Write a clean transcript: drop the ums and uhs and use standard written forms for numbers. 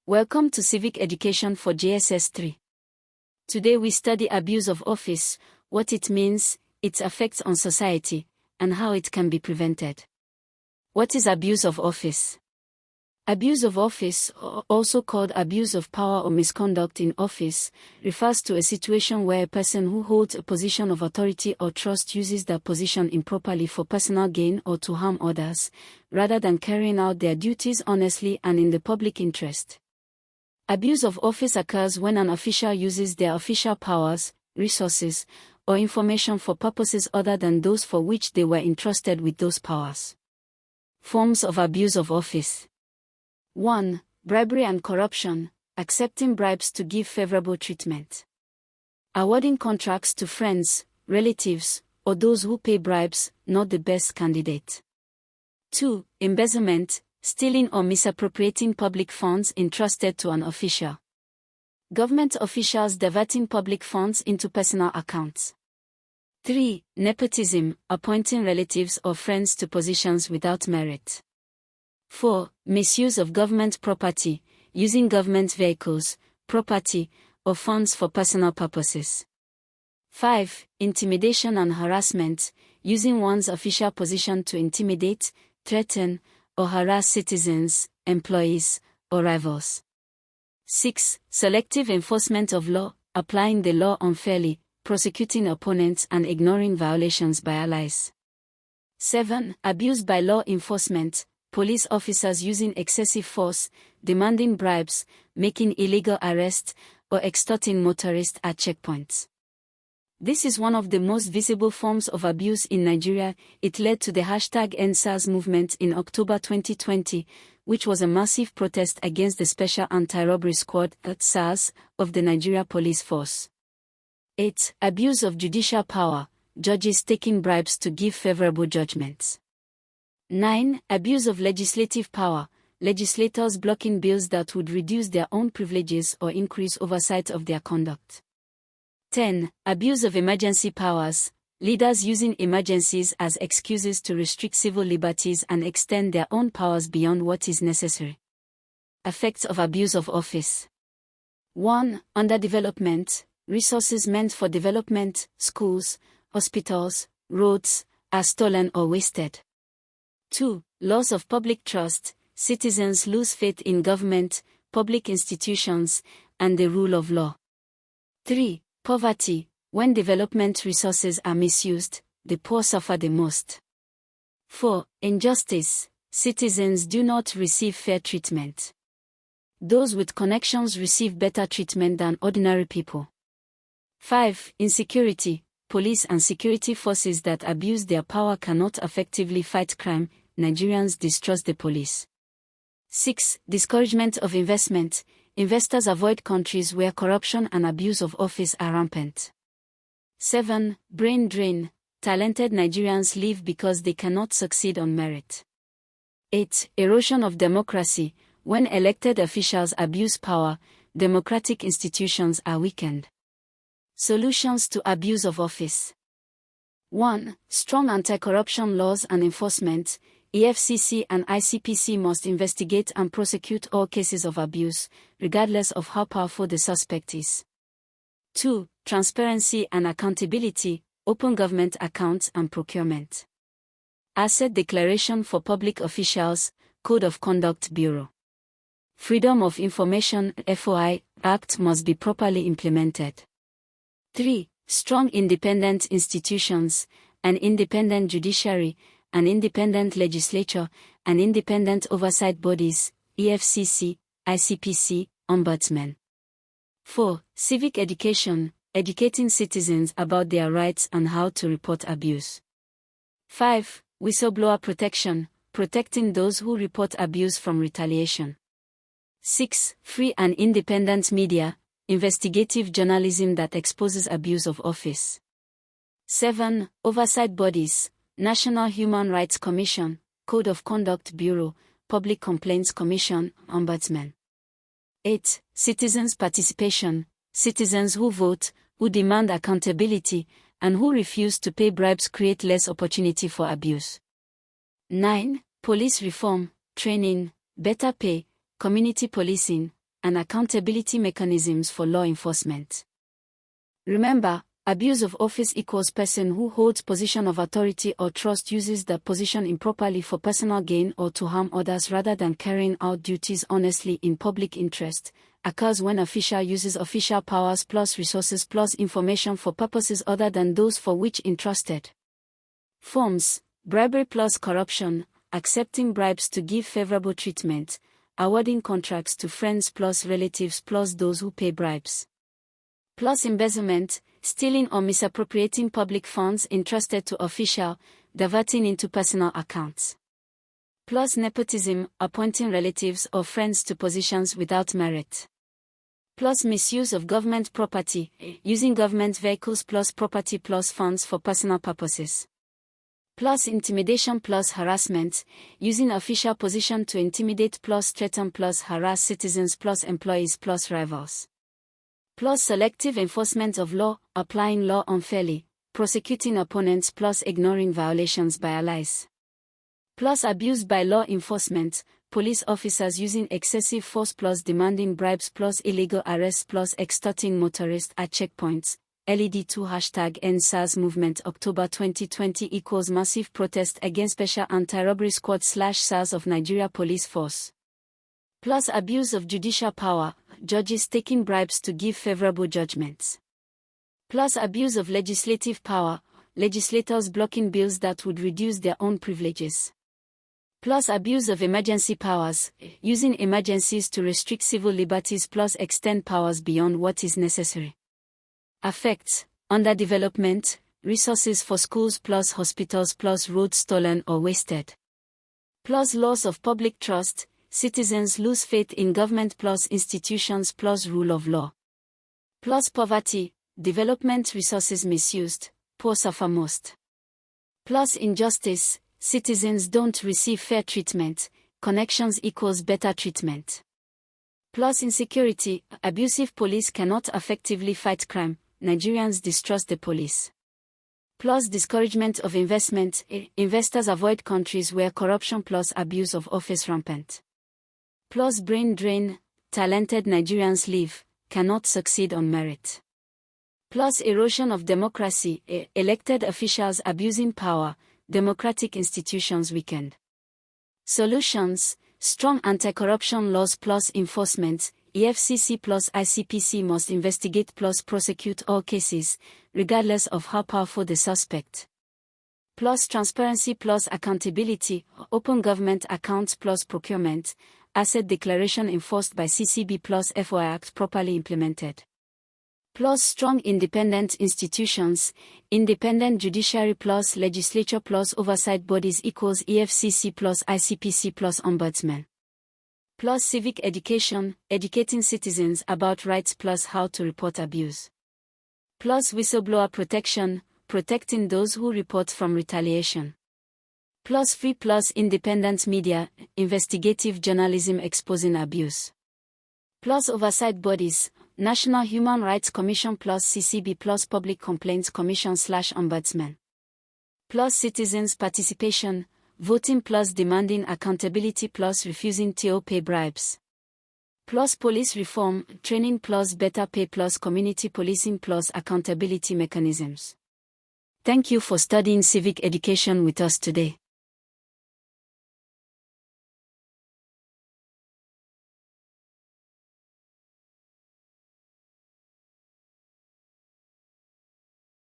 Welcome to Civic Education for JSS 3. Today we study abuse of office, what it means, its effects on society, and how it can be prevented. What is abuse of office? Abuse of office, also called abuse of power or misconduct in office, refers to a situation where a person who holds a position of authority or trust uses that position improperly for personal gain or to harm others, rather than carrying out their duties honestly and in the public interest. Abuse of office occurs when an official uses their official powers, resources, or information for purposes other than those for which they were entrusted with those powers. Forms of abuse of office. 1. Bribery and corruption, accepting bribes to give favorable treatment. Awarding contracts to friends, relatives, or those who pay bribes, not the best candidate. 2. Embezzlement, stealing or misappropriating public funds entrusted to an official. Government officials diverting public funds into personal accounts. 3. Nepotism, appointing relatives or friends to positions without merit. 4. Misuse of government property, using government vehicles, property, or funds for personal purposes. 5. Intimidation and harassment, using one's official position to intimidate, threaten, or harass citizens, employees, or rivals. 6. Selective enforcement of law, applying the law unfairly, prosecuting opponents and ignoring violations by allies. 7. Abuse by law enforcement, police officers using excessive force, demanding bribes, making illegal arrests, or extorting motorists at checkpoints. This is one of the most visible forms of abuse in Nigeria. It led to the #EndSARS movement in October 2020, which was a massive protest against the Special Anti-Robbery Squad (SARS) of the Nigeria Police Force. 8. Abuse of judicial power, judges taking bribes to give favorable judgments. 9. Abuse of legislative power, legislators blocking bills that would reduce their own privileges or increase oversight of their conduct. 10. Abuse of emergency powers, leaders using emergencies as excuses to restrict civil liberties and extend their own powers beyond what is necessary. Effects of abuse of office. 1. Underdevelopment, resources meant for development, schools, hospitals, roads, are stolen or wasted. 2. Loss of public trust, citizens lose faith in government, public institutions, and the rule of law. 3. Poverty, when development resources are misused, the poor suffer the most. 4. Injustice, citizens do not receive fair treatment. Those with connections receive better treatment than ordinary people. 5. Insecurity, police and security forces that abuse their power cannot effectively fight crime. Nigerians distrust the police. 6. Discouragement of investment, investors avoid countries where corruption and abuse of office are rampant. 7. Brain drain, talented Nigerians leave because they cannot succeed on merit. 8. Erosion of democracy, when elected officials abuse power, democratic institutions are weakened. Solutions to abuse of office. 1. Strong anti-corruption laws and enforcement. EFCC and ICPC must investigate and prosecute all cases of abuse, regardless of how powerful the suspect is. 2. Transparency and accountability, open government accounts and procurement. Asset Declaration for Public Officials, Code of Conduct Bureau. Freedom of Information (FOI) Act must be properly implemented. 3. Strong independent institutions, an independent judiciary, an independent legislature, and independent oversight bodies, EFCC, ICPC, Ombudsman. 4. Civic education, educating citizens about their rights and how to report abuse. 5. Whistleblower protection, protecting those who report abuse from retaliation. 6. Free and independent media, investigative journalism that exposes abuse of office. 7. Oversight bodies, National Human Rights Commission, Code of Conduct Bureau, Public Complaints Commission, Ombudsman. 8. Citizens' participation, citizens who vote, who demand accountability, and who refuse to pay bribes create less opportunity for abuse. 9. Police reform, training, better pay, community policing, and accountability mechanisms for law enforcement. Remember, abuse of office equals person who holds position of authority or trust uses the position improperly for personal gain or to harm others rather than carrying out duties honestly in public interest, occurs when official uses official powers plus resources plus information for purposes other than those for which entrusted. Forms: bribery plus corruption, accepting bribes to give favorable treatment, awarding contracts to friends plus relatives plus those who pay bribes. Plus embezzlement, stealing or misappropriating public funds entrusted to official, diverting into personal accounts. Plus nepotism, appointing relatives or friends to positions without merit. Plus misuse of government property, using government vehicles plus property plus funds for personal purposes. Plus intimidation plus harassment, using official position to intimidate plus threaten plus harass citizens plus employees plus rivals. Plus selective enforcement of law, applying law unfairly, prosecuting opponents plus ignoring violations by allies. Plus abuse by law enforcement, police officers using excessive force plus demanding bribes plus illegal arrests plus extorting motorists at checkpoints. LED2 #EndSARS movement October 2020 equals massive protest against Special Anti-Robbery Squad /SARS of Nigeria Police Force. Plus abuse of judicial power, judges taking bribes to give favorable judgments. Plus abuse of legislative power, legislators blocking bills that would reduce their own privileges. Plus abuse of emergency powers, using emergencies to restrict civil liberties plus extend powers beyond what is necessary. Effects: underdevelopment, resources for schools plus hospitals plus roads stolen or wasted. Plus loss of public trust, citizens lose faith in government plus institutions plus rule of law. Plus poverty, development resources misused, poor suffer most. Plus injustice, citizens don't receive fair treatment, connections equals better treatment. Plus insecurity, abusive police cannot effectively fight crime, Nigerians distrust the police. Plus discouragement of investment, investors avoid countries where corruption plus abuse of office rampant. Plus brain drain, talented Nigerians leave, cannot succeed on merit. Plus erosion of democracy, elected officials abusing power, democratic institutions weakened. Solutions: strong anti-corruption laws plus enforcement, EFCC plus ICPC must investigate plus prosecute all cases, regardless of how powerful the suspect. Plus transparency plus accountability, open government accounts plus procurement, asset declaration enforced by CCB plus FOI Act properly implemented. Plus strong independent institutions, independent judiciary plus legislature plus oversight bodies equals EFCC plus ICPC plus ombudsman. Plus civic education, educating citizens about rights plus how to report abuse. Plus whistleblower protection, protecting those who report from retaliation. Plus free plus independent media, investigative journalism exposing abuse. Plus oversight bodies, National Human Rights Commission plus CCB plus Public Complaints Commission /Ombudsman. Plus citizens' participation, voting plus demanding accountability plus refusing to pay bribes. Plus police reform, training plus better pay plus community policing plus accountability mechanisms. Thank you for studying civic education with us today.